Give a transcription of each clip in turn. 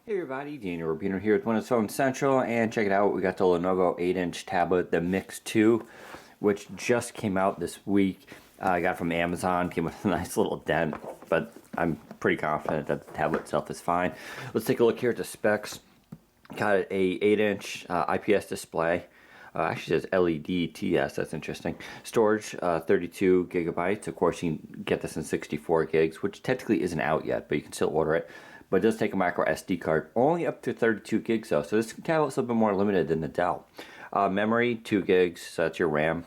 Hey everybody, Daniel Rubino here with Windows Phone Central, and check it out, we got the Lenovo 8-inch tablet, the Miix2, which just came out this week. I got it from Amazon, came with a nice little dent, but I'm pretty confident that the tablet itself is fine. Let's take a look here at the specs. Got a 8-inch IPS display. Actually says LED TS, that's interesting. Storage, 32 gigabytes. Of course, you can get this in 64 gigs, which technically isn't out yet, but you can still order it. But it does take a micro SD card, only up to 32 gigs though, so this tablet's a little bit more limited than the Dell. Memory, 2 gigs, so that's your RAM.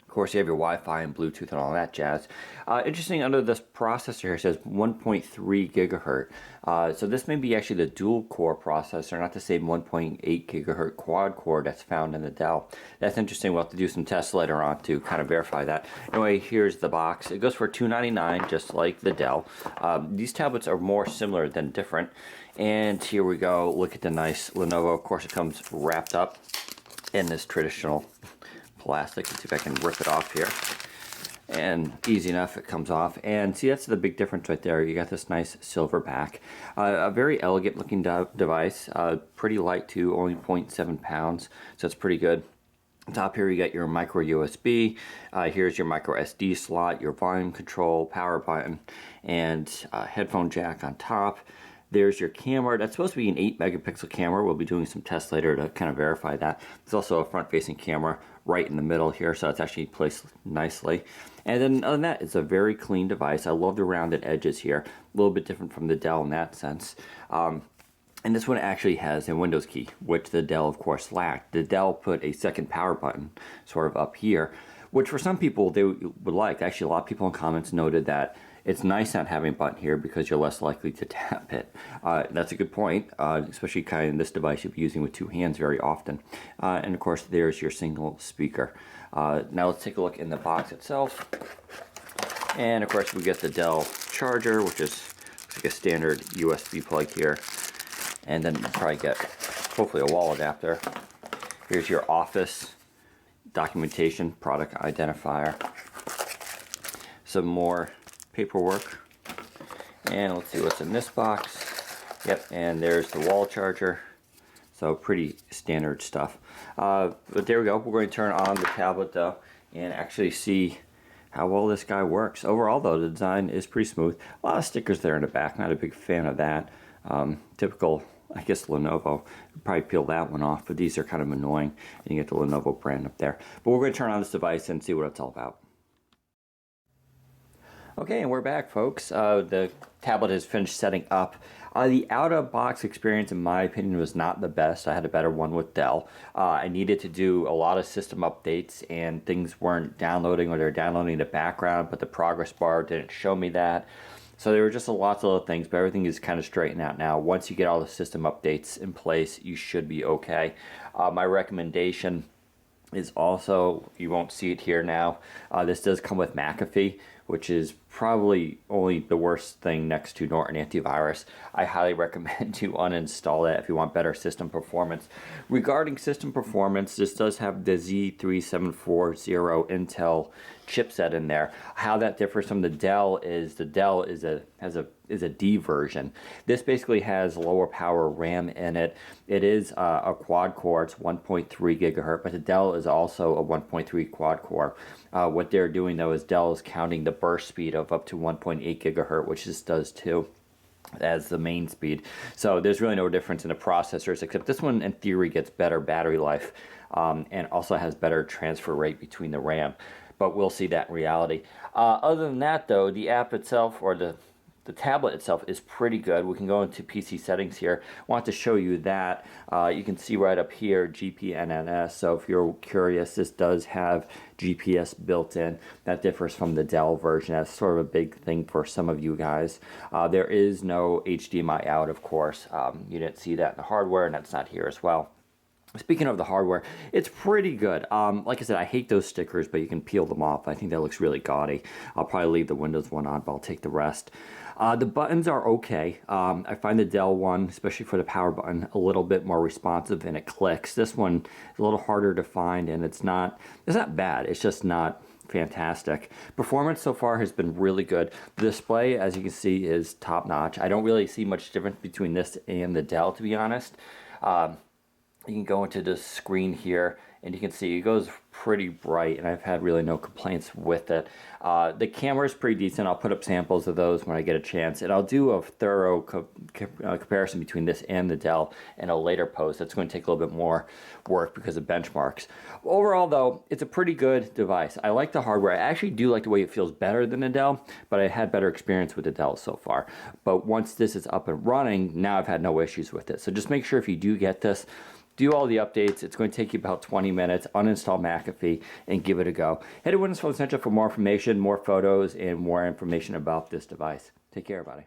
Of course, you have your Wi-Fi and Bluetooth and all that jazz. Interesting, under this processor here, it says 1.3 gigahertz. So this may be actually the dual-core processor, not the same 1.8 gigahertz quad-core that's found in the Dell. That's interesting. We'll have to do some tests later on to kind of verify that. Anyway, here's the box. It goes for $299, just like the Dell. These tablets are more similar than different. And here we go. Look at the nice Lenovo. Of course, it comes wrapped up in this traditional plastic. Let's see if I can rip it off here. And easy enough, it comes off. And see, that's the big difference right there. You got this nice silver back. A very elegant looking device. Pretty light too, only 0.7 pounds. So it's pretty good. Top here you got your micro USB. Here's your micro SD slot, your volume control, power button, and headphone jack on top. There's your camera. That's supposed to be an 8 megapixel camera. We'll be doing some tests later to kind of verify that. There's also a front-facing camera right in the middle here, so it's actually placed nicely. And then other than that, it's a very clean device. I love the rounded edges here. A little bit different from the Dell in that sense. And this one actually has a Windows key, which the Dell, of course, lacked. The Dell put a second power button sort of up here, which for some people they would like. Actually, a lot of people in comments noted that it's nice not having a button here because you're less likely to tap it. That's a good point, especially kind of in this device you'll be using with two hands very often. And of course, there's your single speaker. Now let's take a look in the box itself. And of course, we get the Dell charger, which is like a standard USB plug here. And then you probably get, hopefully, a wall adapter. Here's your Office documentation, product identifier. Some more paperwork, and let's see what's in this box. Yep, and there's the wall charger, so pretty standard stuff. But there we go. We're going to turn on the tablet though and actually see how well this guy works. Overall though, the design is pretty smooth. A lot of stickers there in the back, not a big fan of that. Typical, I guess, Lenovo. Probably peel that one off, but these are kind of annoying, and you get the Lenovo brand up there. But we're going to turn on this device and see what it's all about. Okay, and we're back, folks. The tablet has finished setting up. The out-of-box experience, in my opinion, was not the best. I had a better one with Dell. I needed to do a lot of system updates, and things weren't downloading, or they were downloading in the background, but the progress bar didn't show me that. So there were just lots of little things, but everything is kind of straightened out now. Once you get all the system updates in place, you should be okay. My recommendation is also, you won't see it here now, this does come with McAfee, which is probably only the worst thing next to Norton Antivirus. I highly recommend you uninstall that if you want better system performance. Regarding system performance, this does have the Z3740 Intel chipset in there. How that differs from the Dell is is a D version. This basically has lower power RAM in it. It is a quad core. It's 1.3 gigahertz, but the Dell is also a 1.3 quad core. What they're doing though is Dell is counting the burst speed of up to 1.8 gigahertz, which this does too, as the main speed. So there's really no difference in the processors, except this one in theory gets better battery life and also has better transfer rate between the RAM. But we'll see that in reality. Other than that though, the app itself, or the tablet itself, is pretty good. We can go into PC settings here. I want to show you that. You can see right up here GPNNS. So if you're curious, this does have GPS built in. That differs from the Dell version. That's sort of a big thing for some of you guys. There is no HDMI out, of course. You didn't see that in the hardware, and that's not here as well. Speaking of the hardware, it's pretty good. Like I said, I hate those stickers, but you can peel them off. I think that looks really gaudy. I'll probably leave the Windows one on, but I'll take the rest. The buttons are okay. I find the Dell one, especially for the power button, a little bit more responsive, and it clicks. This one is a little harder to find, and it's not bad. It's just not fantastic. Performance so far has been really good. The display, as you can see, is top notch. I don't really see much difference between this and the Dell, to be honest. You can go into the screen here and you can see it goes pretty bright, and I've had really no complaints with it. The camera is pretty decent. I'll put up samples of those when I get a chance, and I'll do a thorough comparison between this and the Dell in a later post. That's going to take a little bit more work because of benchmarks. Overall though, it's a pretty good device. I like the hardware. I actually do like the way it feels better than the Dell, but I had better experience with the Dell so far. But once this is up and running, now I've had no issues with it. So just make sure if you do get this, do all the updates. It's going to take you about 20 minutes. Uninstall McAfee and give it a go. Head to Windows Phone Central for more information, more photos, and more information about this device. Take care, everybody.